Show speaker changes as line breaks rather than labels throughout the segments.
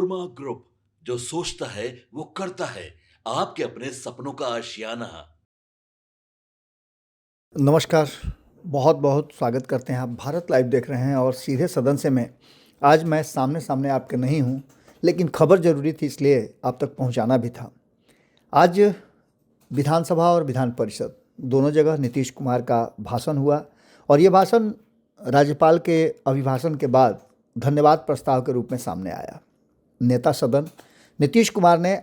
नोरमा group, जो सोचता है वो करता है। आपके अपने सपनों का आशियाना।
नमस्कार। बहुत बहुत स्वागत करते हैं। आप भारत लाइव देख रहे हैं और सीधे सदन से मैं आज सामने सामने आपके नहीं हूं, लेकिन खबर ज़रूरी थी इसलिए आप तक पहुंचाना भी था। आज विधानसभा और विधान परिषद दोनों जगह नीतीश कुमार का भाषण हुआ और ये भाषण राज्यपाल के अभिभाषण के बाद धन्यवाद प्रस्ताव के रूप में सामने आया। नेता सदन नीतीश कुमार ने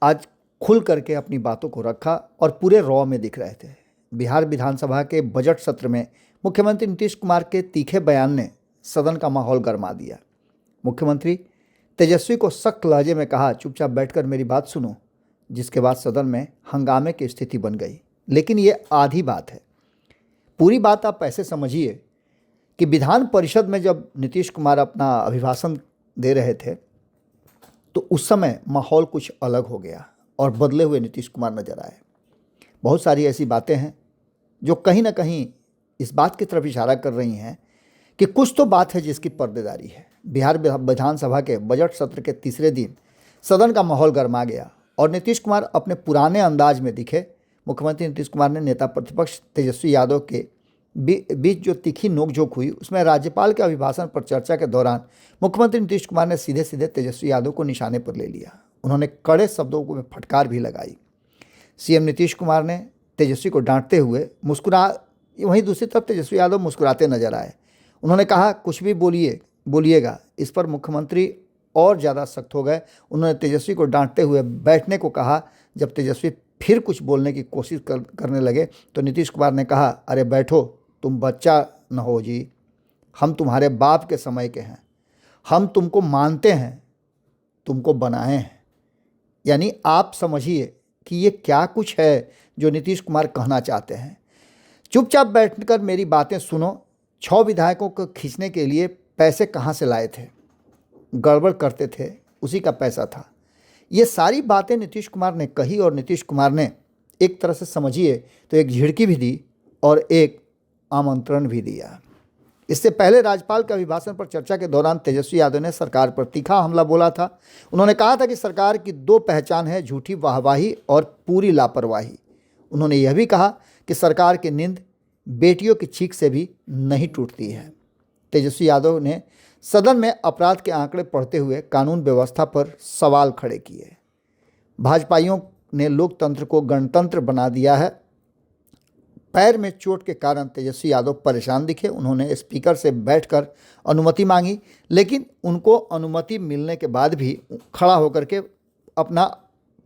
आज खुल करके अपनी बातों को रखा और पूरे रॉ में दिख रहे थे। बिहार विधानसभा के बजट सत्र में मुख्यमंत्री नीतीश कुमार के तीखे बयान ने सदन का माहौल गरमा दिया। मुख्यमंत्री तेजस्वी को सख्त लहजे में कहा, चुपचाप बैठकर मेरी बात सुनो, जिसके बाद सदन में हंगामे की स्थिति बन गई। लेकिन ये आधी बात है, पूरी बात आप ऐसे समझिए कि विधान परिषद में जब नीतीश कुमार अपना अभिभाषण दे रहे थे तो उस समय माहौल कुछ अलग हो गया और बदले हुए नीतीश कुमार नजर आए। बहुत सारी ऐसी बातें हैं जो कहीं ना कहीं इस बात की तरफ इशारा कर रही हैं कि कुछ तो बात है जिसकी पर्देदारी है। बिहार विधानसभा के बजट सत्र के तीसरे दिन सदन का माहौल गर्मा गया और नीतीश कुमार अपने पुराने अंदाज में दिखे। मुख्यमंत्री नीतीश कुमार ने नेता प्रतिपक्ष तेजस्वी यादव के बीच जो तीखी नोकझोंक हुई, उसमें राज्यपाल के अभिभाषण पर चर्चा के दौरान मुख्यमंत्री नीतीश कुमार ने सीधे सीधे तेजस्वी यादव को निशाने पर ले लिया। उन्होंने कड़े शब्दों में फटकार भी लगाई। सीएम नीतीश कुमार ने तेजस्वी को डांटते हुए वहीं दूसरी तरफ तेजस्वी यादव मुस्कुराते नजर आए। उन्होंने कहा, कुछ भी बोलिएगा। इस पर मुख्यमंत्री और ज़्यादा सख्त हो गए। उन्होंने तेजस्वी को डांटते हुए बैठने को कहा। जब तेजस्वी फिर कुछ बोलने की कोशिश करने लगे तो नीतीश कुमार ने कहा, अरे बैठो, तुम बच्चा न हो जी, हम तुम्हारे बाप के समय के हैं, हम तुमको मानते हैं, तुमको बनाए हैं। यानी आप समझिए कि ये क्या कुछ है जो नीतीश कुमार कहना चाहते हैं। चुपचाप बैठकर मेरी बातें सुनो। 6 विधायकों को खींचने के लिए पैसे कहाँ से लाए थे? गड़बड़ करते थे, उसी का पैसा था। ये सारी बातें नीतीश कुमार ने कही और नीतीश कुमार ने एक तरह से समझिए तो एक झिड़की भी दी और एक आमंत्रण भी दिया। इससे पहले राज्यपाल के अभिभाषण पर चर्चा के दौरान तेजस्वी यादव ने सरकार पर तीखा हमला बोला था। उन्होंने कहा था कि सरकार की 2 पहचान है, झूठी वाहवाही और पूरी लापरवाही। उन्होंने यह भी कहा कि सरकार की नींद बेटियों की चीख से भी नहीं टूटती है। तेजस्वी यादव ने सदन में अपराध के आंकड़े पढ़ते हुए कानून व्यवस्था पर सवाल खड़े किए। भाजपाइयों ने लोकतंत्र को गणतंत्र बना दिया है। पैर में चोट के कारण तेजस्वी यादव परेशान दिखे। उन्होंने स्पीकर से बैठकर अनुमति मांगी, लेकिन उनको अनुमति मिलने के बाद भी खड़ा होकर के अपना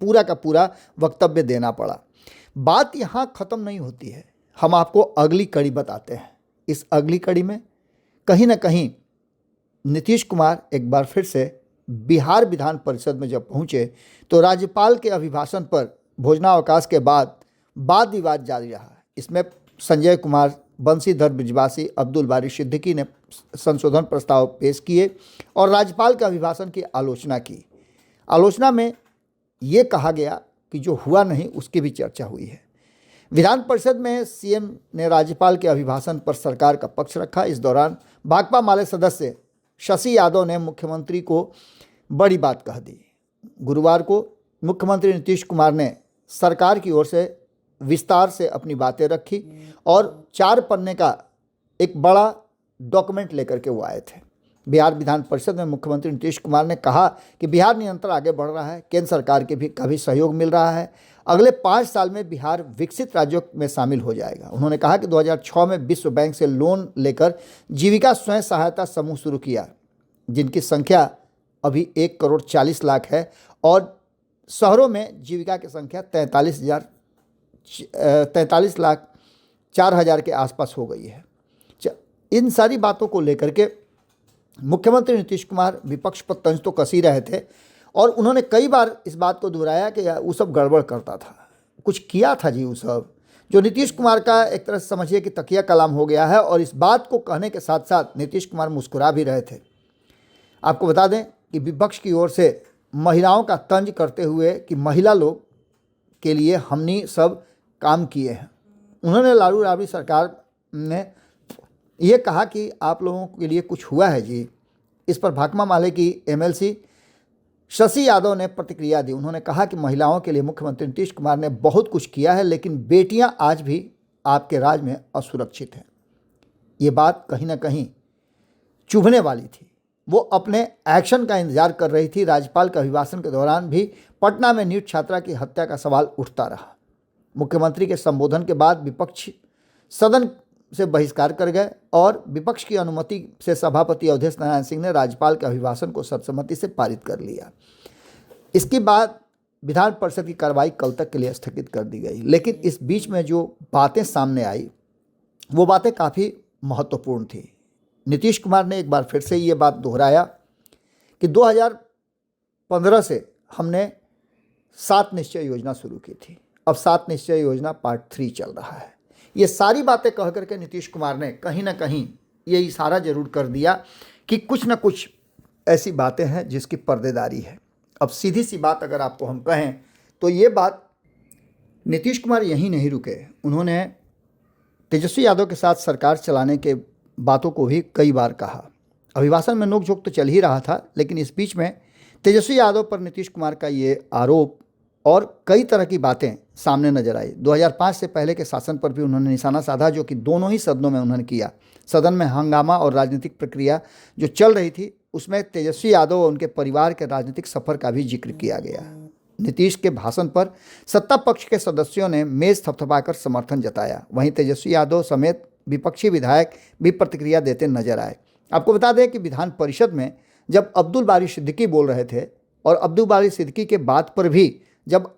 पूरा का पूरा वक्तव्य देना पड़ा। बात यहाँ ख़त्म नहीं होती है, हम आपको अगली कड़ी बताते हैं। इस अगली कड़ी में कहीं ना कहीं नीतीश कुमार एक बार फिर से बिहार विधान परिषद में जब पहुँचे तो राज्यपाल के अभिभाषण पर भोजनावकाश के बाद वाद विवाद जारी रहा। इसमें संजय कुमार, बंशीधर ब्रिजवासी, अब्दुल बारी सिद्दीकी ने संशोधन प्रस्ताव पेश किए और राज्यपाल के अभिभाषण की आलोचना की। आलोचना में ये कहा गया कि जो हुआ नहीं उसकी भी चर्चा हुई है। विधान परिषद में सीएम ने राज्यपाल के अभिभाषण पर सरकार का पक्ष रखा। इस दौरान भाकपा माले सदस्य शशि यादव ने मुख्यमंत्री को बड़ी बात कह दी। गुरुवार को मुख्यमंत्री नीतीश कुमार ने सरकार की ओर से विस्तार से अपनी बातें रखी और 4 पन्ने का एक बड़ा डॉक्यूमेंट लेकर के वो आए थे। बिहार विधान परिषद में मुख्यमंत्री नीतीश कुमार ने कहा कि बिहार निरंतर आगे बढ़ रहा है, केंद्र सरकार के भी सहयोग मिल रहा है। अगले 5 साल में बिहार विकसित राज्यों में शामिल हो जाएगा। उन्होंने कहा कि 2006 में विश्व बैंक से लोन लेकर जीविका स्वयं सहायता समूह शुरू किया, जिनकी संख्या अभी 1,40,00,000 है और शहरों में जीविका की संख्या 43,04,000 के आसपास हो गई है। इन सारी बातों को लेकर के मुख्यमंत्री नीतीश कुमार विपक्ष पर तंज तो कस ही रहे थे और उन्होंने कई बार इस बात को दोहराया कि वो सब गड़बड़ करता था, कुछ किया था जी वो सब, जो नीतीश कुमार का एक तरह से समझिए कि तकिया कलाम हो गया है। और इस बात को कहने के साथ साथ नीतीश कुमार मुस्कुरा भी रहे थे। आपको बता दें कि विपक्ष की ओर से महिलाओं का तंज करते हुए कि महिला लोग के लिए हमने सब काम किए हैं। उन्होंने लालू राबड़ी सरकार ने ये कहा कि आप लोगों के लिए कुछ हुआ है जी। इस पर भाकपा माले की एमएलसी शशि यादव ने प्रतिक्रिया दी। उन्होंने कहा कि महिलाओं के लिए मुख्यमंत्री नीतीश कुमार ने बहुत कुछ किया है, लेकिन बेटियां आज भी आपके राज में असुरक्षित हैं। ये बात कहीं ना कहीं चुभने वाली थी। वो अपने एक्शन का इंतजार कर रही थी। राज्यपाल के अभिभाषण के दौरान भी पटना में नीट छात्रा की हत्या का सवाल उठता रहा। मुख्यमंत्री के संबोधन के बाद विपक्ष सदन से बहिष्कार कर गए और विपक्ष की अनुमति से सभापति अवधेश नारायण सिंह ने राज्यपाल के अभिभाषण को सर्वसम्मति से पारित कर लिया। इसके बाद विधान परिषद की कार्रवाई कल तक के लिए स्थगित कर दी गई। लेकिन इस बीच में जो बातें सामने आई वो बातें काफ़ी महत्वपूर्ण थी। नीतीश कुमार ने एक बार फिर से ये बात दोहराया कि 2015 से हमने 7 निश्चय योजना शुरू की थी। अब 7 निश्चय योजना पार्ट 3 चल रहा है। ये सारी बातें कह करके नीतीश कुमार ने कहीं ना कहीं ये इशारा जरूर कर दिया कि कुछ ना कुछ ऐसी बातें हैं जिसकी पर्देदारी है। अब सीधी सी बात अगर आपको हम कहें तो ये बात नीतीश कुमार यहीं नहीं रुके। उन्होंने तेजस्वी यादव के साथ सरकार चलाने के बातों को भी कई बार कहा। अभिभाषण में नोकझोंक तो चल ही रहा था, लेकिन इस बीच में तेजस्वी यादव पर नीतीश कुमार का ये आरोप और कई तरह की बातें सामने नजर आई। 2005 से पहले के शासन पर भी उन्होंने निशाना साधा, जो कि दोनों ही सदनों में उन्होंने किया। सदन में हंगामा और राजनीतिक प्रक्रिया जो चल रही थी उसमें तेजस्वी यादव और उनके परिवार के राजनीतिक सफर का भी जिक्र किया गया। नीतीश के भाषण पर सत्ता पक्ष के सदस्यों ने मेज थपथपाकर समर्थन जताया। वहीं तेजस्वी यादव समेत विपक्षी विधायक भी प्रतिक्रिया देते नजर आए। आपको बता दें कि विधान परिषद में जब अब्दुल बारी सिद्दीकी बोल रहे थे और अब्दुल बारी सिद्दीकी के बात पर भी जब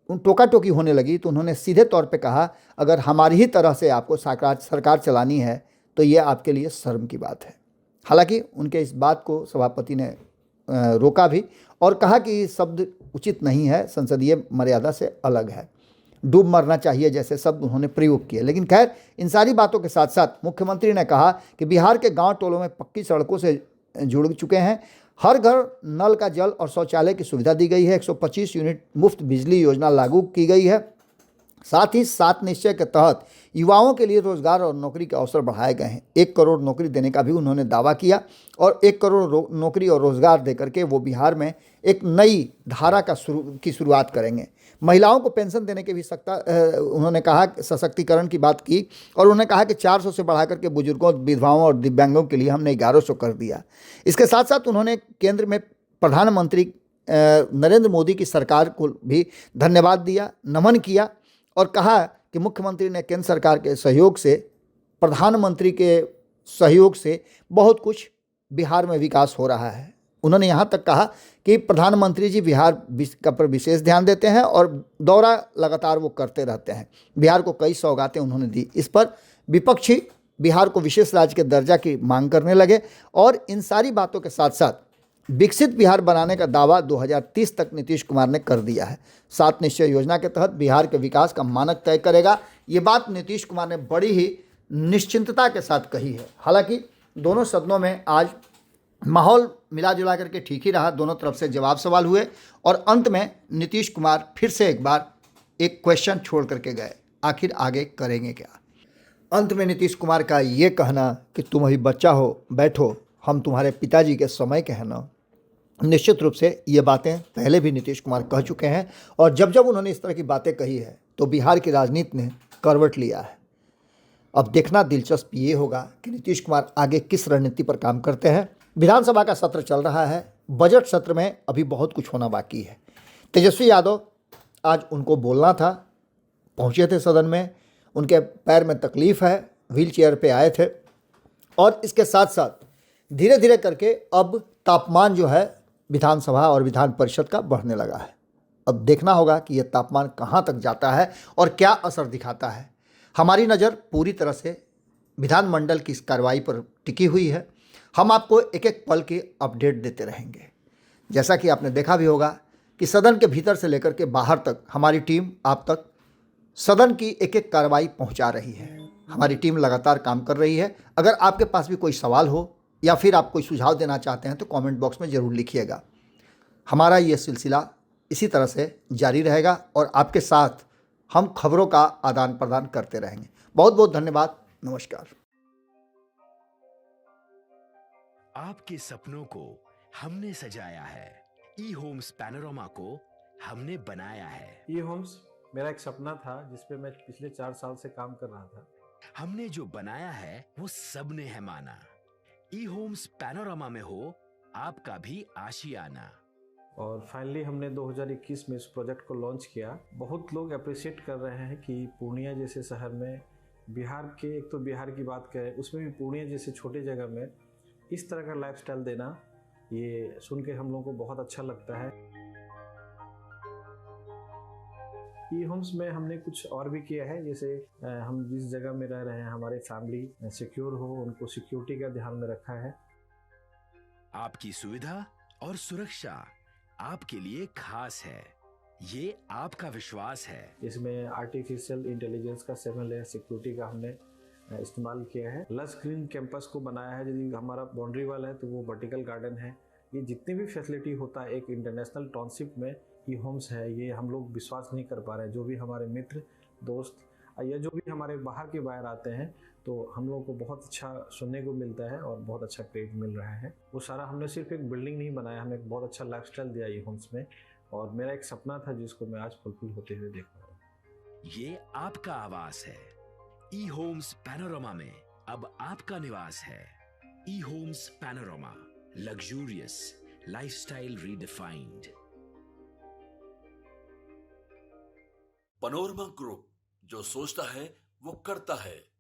टोका टोकी होने लगी तो उन्होंने सीधे तौर पे कहा, अगर हमारी ही तरह से आपको सरकार चलानी है तो ये आपके लिए शर्म की बात है। हालांकि उनके इस बात को सभापति ने रोका भी और कहा कि ये शब्द उचित नहीं है, संसदीय मर्यादा से अलग है, डूब मरना चाहिए जैसे शब्द उन्होंने प्रयोग किए। लेकिन खैर, इन सारी बातों के साथ साथ मुख्यमंत्री ने कहा कि बिहार के गांव टोलों में पक्की सड़कों से जुड़ चुके हैं, हर घर नल का जल और शौचालय की सुविधा दी गई है, 125 यूनिट मुफ्त बिजली योजना लागू की गई है। साथ ही 7 निश्चय के तहत युवाओं के लिए रोजगार और नौकरी के अवसर बढ़ाए गए हैं। 1 करोड़ नौकरी देने का भी उन्होंने दावा किया और 1 करोड़ नौकरी और रोजगार देकर के वो बिहार में एक नई धारा की शुरुआत करेंगे। महिलाओं को पेंशन देने के भी उन्होंने कहा, सशक्तिकरण की बात की और उन्होंने कहा कि 400 से बढ़ा करके बुजुर्गों, विधवाओं और दिव्यांगों के लिए हमने 1100 कर दिया। इसके साथ साथ उन्होंने केंद्र में प्रधानमंत्री नरेंद्र मोदी की सरकार को भी धन्यवाद दिया, नमन किया और कहा कि मुख्यमंत्री ने केंद्र सरकार के सहयोग से, प्रधानमंत्री के सहयोग से बहुत कुछ बिहार में विकास हो रहा है। उन्होंने यहाँ तक कहा कि प्रधानमंत्री जी बिहार पर विशेष ध्यान देते हैं और दौरा लगातार वो करते रहते हैं। बिहार को कई सौगातें उन्होंने दी। इस पर विपक्षी बिहार को विशेष राज्य के दर्जा की मांग करने लगे और इन सारी बातों के साथ साथ विकसित बिहार बनाने का दावा 2030 तक नीतीश कुमार ने कर दिया है। 7 निश्चय योजना के तहत बिहार के विकास का मानक तय करेगा। ये बात नीतीश कुमार ने बड़ी ही निश्चिंतता के साथ कही है। हालांकि दोनों सदनों में आज माहौल मिला जुला करके ठीक ही रहा, दोनों तरफ से जवाब सवाल हुए और अंत में नीतीश कुमार फिर से एक बार एक क्वेश्चन छोड़ करके गए, आखिर आगे करेंगे क्या। अंत में नीतीश कुमार का ये कहना कि तुम अभी बच्चा हो, बैठो, हम तुम्हारे पिताजी के समय के हैं ना। निश्चित रूप से ये बातें पहले भी नीतीश कुमार कह चुके हैं और जब जब उन्होंने इस तरह की बातें कही है तो बिहार की राजनीति ने करवट लिया है। अब देखना दिलचस्प ये होगा कि नीतीश कुमार आगे किस रणनीति पर काम करते हैं। विधानसभा का सत्र चल रहा है, बजट सत्र में अभी बहुत कुछ होना बाकी है। तेजस्वी यादव आज उनको बोलना था, पहुँचे थे सदन में, उनके पैर में तकलीफ़ है, व्हील चेयर पर आए थे और इसके साथ साथ धीरे धीरे करके अब तापमान जो है विधानसभा और विधान परिषद का बढ़ने लगा है। अब देखना होगा कि यह तापमान कहाँ तक जाता है और क्या असर दिखाता है। हमारी नज़र पूरी तरह से विधानमंडल की इस कार्रवाई पर टिकी हुई है। हम आपको एक एक पल की अपडेट देते रहेंगे। जैसा कि आपने देखा भी होगा कि सदन के भीतर से लेकर के बाहर तक हमारी टीम आप तक सदन की एक एक कार्रवाई पहुंचा रही है। हमारी टीम लगातार काम कर रही है। अगर आपके पास भी कोई सवाल हो या फिर आप कोई सुझाव देना चाहते हैं तो कमेंट बॉक्स में ज़रूर लिखिएगा। हमारा ये सिलसिला इसी तरह से जारी रहेगा और आपके साथ हम खबरों का आदान प्रदान करते रहेंगे। बहुत बहुत धन्यवाद। नमस्कार।
आपके सपनों को हमने सजाया है, ई होम्स पैनोरामा को हमने बनाया है।
ई होम्स मेरा एक सपना था जिस पे मैं पिछले 4 साल से काम कर रहा था।
हमने जो बनाया है वो सबने है माना। ई होम्स पैनोरामा में हो आपका भी आशियाना।
और फाइनली हमने 2021 में इस प्रोजेक्ट को लॉन्च किया। बहुत लोग अप्रिशिएट कर रहे हैं कि पूर्णिया जैसे शहर में, बिहार के, एक तो बिहार की बात करें उसमें भी पूर्णिया जैसे छोटे जगह में इस तरह का लाइफस्टाइल देना, ये सुन के हम लोगों को बहुत अच्छा लगता है। ई होम्स में हमने कुछ और भी किया है, जैसे हम जिस जगह में रह रहे हैं हमारे फैमिली सिक्योर हो, उनको सिक्योरिटी का ध्यान में रखा है।
आपकी सुविधा और सुरक्षा आपके लिए खास है, ये आपका विश्वास है।
इसमें आर्टिफिशियल इंटेलिजेंस का 7 लेयर सिक्योरिटी का हमने इस्तेमाल किया है। लस ग्रीन कैंपस को बनाया है। यदि हमारा बाउंड्री वाल है तो वो वर्टिकल गार्डन है। ये जितनी भी फैसिलिटी होता है एक इंटरनेशनल टाउनशिप में ई होम्स है, ये हम लोग विश्वास नहीं कर पा रहे हैं। जो भी हमारे मित्र दोस्त या जो भी हमारे बाहर के बाहर आते हैं तो हम लोगों को बहुत अच्छा सुनने को मिलता है और बहुत अच्छा क्रेडिट मिल रहा है। वो सारा हमने सिर्फ एक बिल्डिंग नहीं बनाया, हमें एक बहुत अच्छा लाइफस्टाइल दिया ई होम्स में, और मेरा एक सपना था जिसको मैं आज फुलफिल होते हुए देख रहा हूँ।
ये आपका आवास है। ई होम्स पैनोरामा में अब आपका निवास है। E Homes Panorama, luxurious lifestyle redefined.
Panorama group, जो सोचता है वो करता है।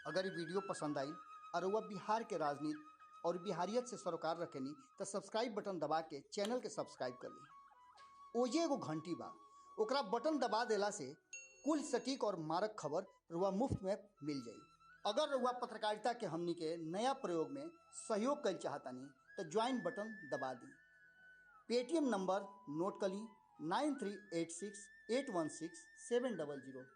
अगर ये वीडियो पसंद आई और वह बिहार के राजनीति और बिहारियत से सरोकार रखेनी तो सब्सक्राइब बटन दबा के चैनल के सब्सक्राइब कर ली। ओजे एगो घंटी बा, ओकरा बटन दबा देला से कुल सटीक और मारक खबर रुआ मुफ्त में मिल जाई। अगर रुआ पत्रकारिता के हमनी के नया प्रयोग में सहयोग कर चाहतानी तो ज्वाइन बटन दबा दी। पेटीएम नंबर नोट कर ली 9386816700।